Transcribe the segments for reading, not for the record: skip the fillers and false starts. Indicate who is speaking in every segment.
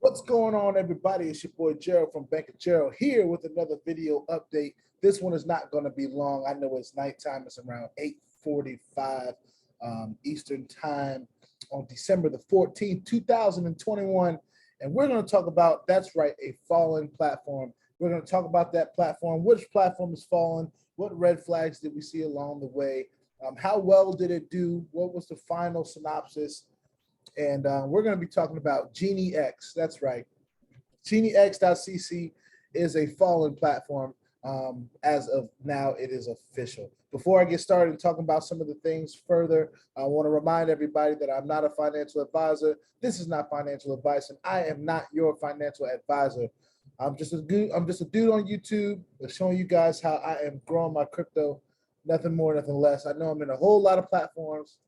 Speaker 1: What's going on, everybody? It's your boy Gerald from Bank of Gerald here with another video update. This one is not going to be long. I know it's nighttime. It's around 8:45 Eastern time on December the 14th, 2021. And we're going to talk about, that's right, a fallen platform. We're going to talk about that platform, which platform is fallen, what red flags did we see along the way, how well did it do, what was the final synopsis, and we're going to be talking about Geniex. That's right. Geniex.Cc is a fallen platform. As of now, it is official. Before I get started talking about some of the things further, I want to remind everybody that I'm not a financial advisor. This is not financial advice, and I am not your financial advisor. I'm just a dude on YouTube showing you guys how I am growing my crypto. Nothing more, nothing less. I know I'm in a whole lot of platforms,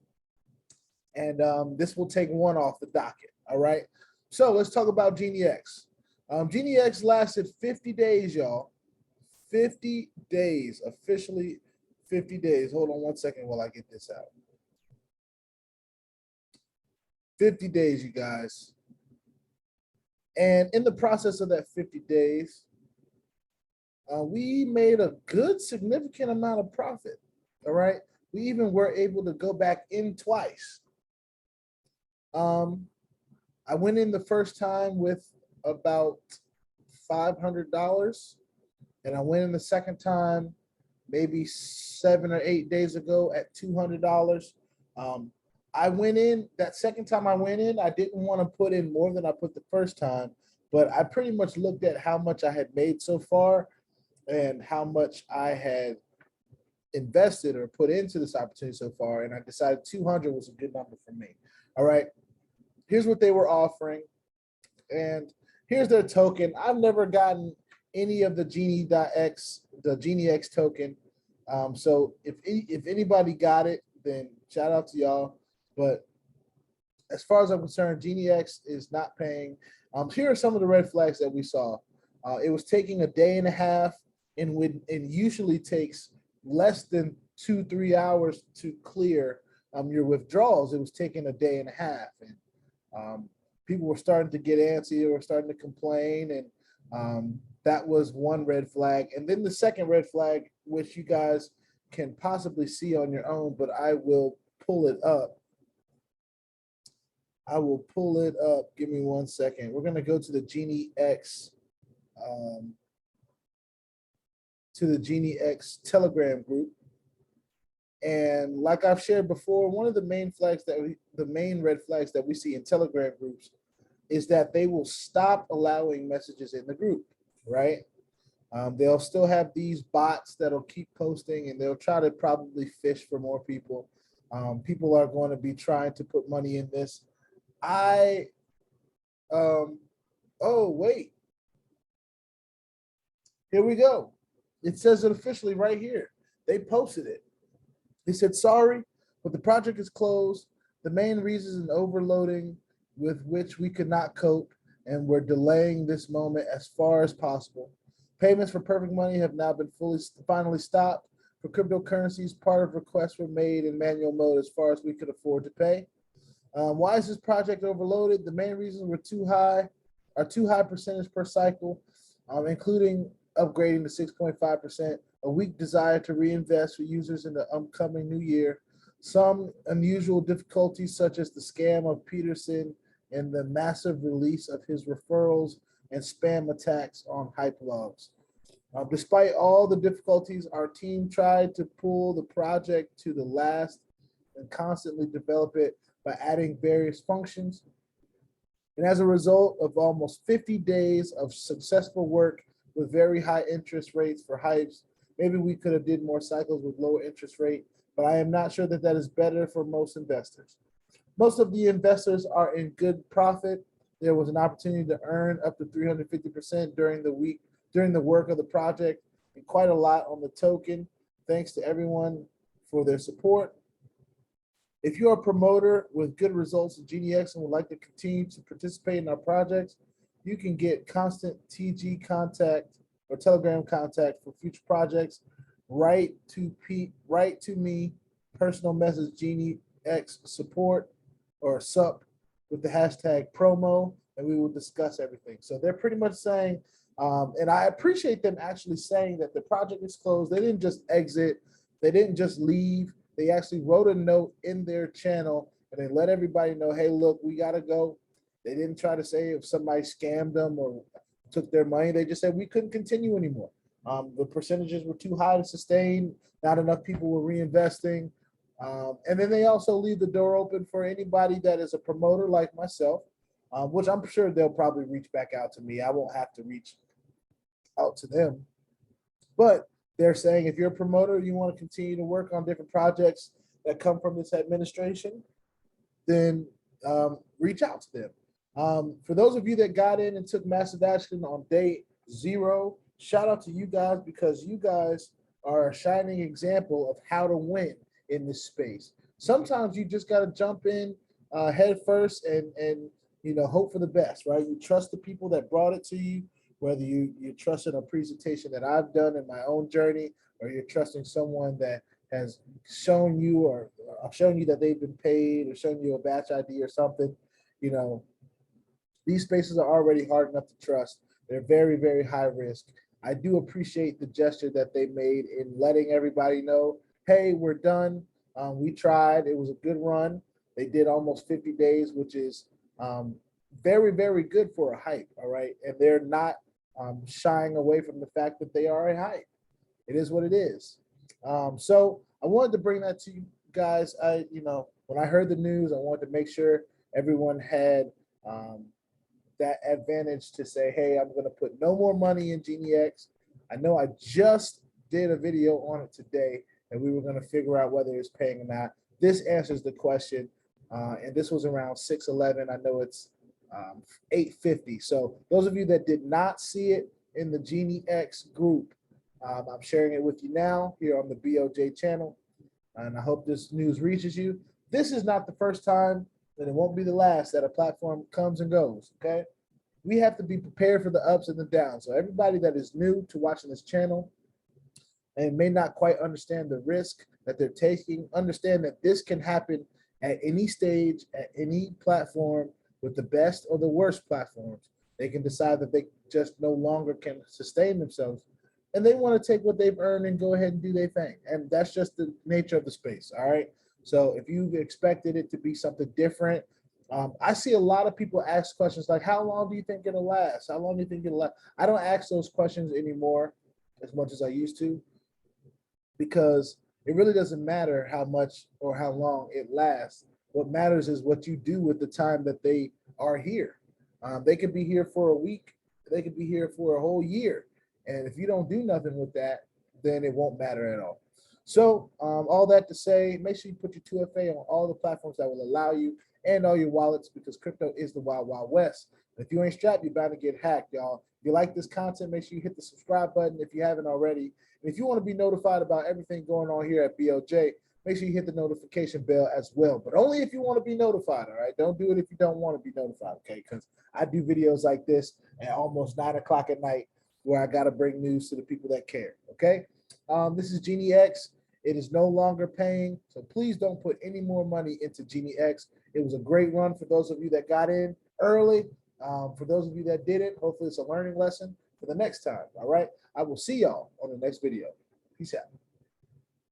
Speaker 1: and this will take one off the docket. All right. So let's talk about Geniex. Geniex lasted 50 days, y'all. 50 days, officially 50 days. Hold on one second while I get this out. 50 days, you guys. And in the process of that 50 days, we made a good, significant amount of profit. All right. We even were able to go back in twice. I went in the first time with about $500, and I went in the second time maybe 7 or 8 days ago at $200. I went in that second time I went in, I didn't want to put in more than I put the first time, but I pretty much looked at how much I had made so far and how much I had invested or put into this opportunity so far, and I decided 200 was a good number for me. All right, here's what they were offering, and here's their token. I've never gotten any of the Geniex token. So if anybody got it, then shout out to y'all. But as far as I'm concerned, Geniex is not paying. Here are some of the red flags that we saw. It was taking a day and a half, and it usually takes less than 2-3 hours to clear your withdrawals. It was taking a day and a half, and people were starting to get antsy or starting to complain, and that was one red flag. And then the second red flag, which you guys can possibly see on your own, but I will pull it up. Give me 1 second. We're going to go to the Geniex, Telegram group. And like I've shared before, one of the main red flags that we see in Telegram groups is that they will stop allowing messages in the group, right? They'll still have these bots that'll keep posting, and they'll try to probably fish for more people. People are going to be trying to put money in this. Oh, wait. Here we go. It says it officially right here. They posted it. They said, sorry, but the project is closed. The main reason is an overloading with which we could not cope, and we're delaying this moment as far as possible. Payments for Perfect Money have now been finally stopped. For cryptocurrencies, part of requests were made in manual mode as far as we could afford to pay. Why is this project overloaded? The main reasons were too high percentage per cycle, including upgrading to 6.5%, a weak desire to reinvest for users in the upcoming new year, some unusual difficulties such as the scam of Peterson and the massive release of his referrals and spam attacks on hype logs. Despite all the difficulties, our team tried to pull the project to the last and constantly develop it by adding various functions. And as a result of almost 50 days of successful work with very high interest rates for hypes, maybe we could have did more cycles with lower interest rate, but I am not sure that that is better for most investors. Most of the investors are in good profit. There was an opportunity to earn up to 350% during the work of the project, and quite a lot on the token. Thanks to everyone for their support. If you're a promoter with good results in Geniex and would like to continue to participate in our projects, you can get constant TG contact or Telegram contact for future projects. Write to me, personal message Geniex support or sup with the hashtag promo, and we will discuss everything. So they're pretty much saying, and I appreciate them actually saying that the project is closed. They didn't just exit. They didn't just leave. They actually wrote a note in their channel and they let everybody know, hey, look, we got to go. They didn't try to say if somebody scammed them or took their money. They just said we couldn't continue anymore. The percentages were too high to sustain. Not enough people were reinvesting. And then they also leave the door open for anybody that is a promoter like myself, which I'm sure they'll probably reach back out to me. I won't have to reach out to them. But they're saying if you're a promoter, you want to continue to work on different projects that come from this administration, then reach out to them. For those of you that got in and took massive action on day 0, shout out to you guys, because you guys are a shining example of how to win in this space. Sometimes you just got to jump in head first and hope for the best, right? You trust the people that brought it to you, whether you're trusting a presentation that I've done in my own journey, or you're trusting someone that has shown you or shown you that they've been paid or shown you a batch ID or something. These spaces are already hard enough to trust. They're very, very high risk. I do appreciate the gesture that they made in letting everybody know, hey, we're done. We tried. It was a good run. They did almost 50 days, which is very, very good for a hype, all right? And they're not shying away from the fact that they are a hype. It is what it is. So I wanted to bring that to you guys. When I heard the news, I wanted to make sure everyone had that advantage to say, hey, I'm going to put no more money in Geniex. I know I just did a video on it today, and we were going to figure out whether it's paying or not. This answers the question, and this was around 6:11. I know it's 8:50. So those of you that did not see it in the Geniex group, I'm sharing it with you now here on the BOJ channel, and I hope this news reaches you. This is not the first time, and it won't be the last, that a platform comes and goes, okay? We have to be prepared for the ups and the downs. So everybody that is new to watching this channel and may not quite understand the risk that they're taking, understand that this can happen at any stage, at any platform, with the best or the worst platforms. They can decide that they just no longer can sustain themselves, and they want to take what they've earned and go ahead and do their thing. And that's just the nature of the space, all right? So if you've expected it to be something different, I see a lot of people ask questions like, how long do you think it'll last? How long do you think it'll last? I don't ask those questions anymore as much as I used to, because it really doesn't matter how much or how long it lasts. What matters is what you do with the time that they are here. They could be here for a week. They could be here for a whole year. And if you don't do nothing with that, then it won't matter at all. So all that to say, make sure you put your 2FA on all the platforms that will allow you, and all your wallets, because crypto is the wild, wild west. If you ain't strapped, you're bound to get hacked, y'all. If you like this content, make sure you hit the subscribe button if you haven't already. And if you want to be notified about everything going on here at BOJ, make sure you hit the notification bell as well. But only if you want to be notified, all right? Don't do it if you don't want to be notified, okay? Because I do videos like this at almost 9 o'clock at night where I got to bring news to the people that care, okay? This is Geniex. It is no longer paying, so please don't put any more money into Geniex. It was a great run for those of you that got in early. For those of you that didn't, hopefully it's a learning lesson for the next time, all right? I will see y'all on the next video. Peace out.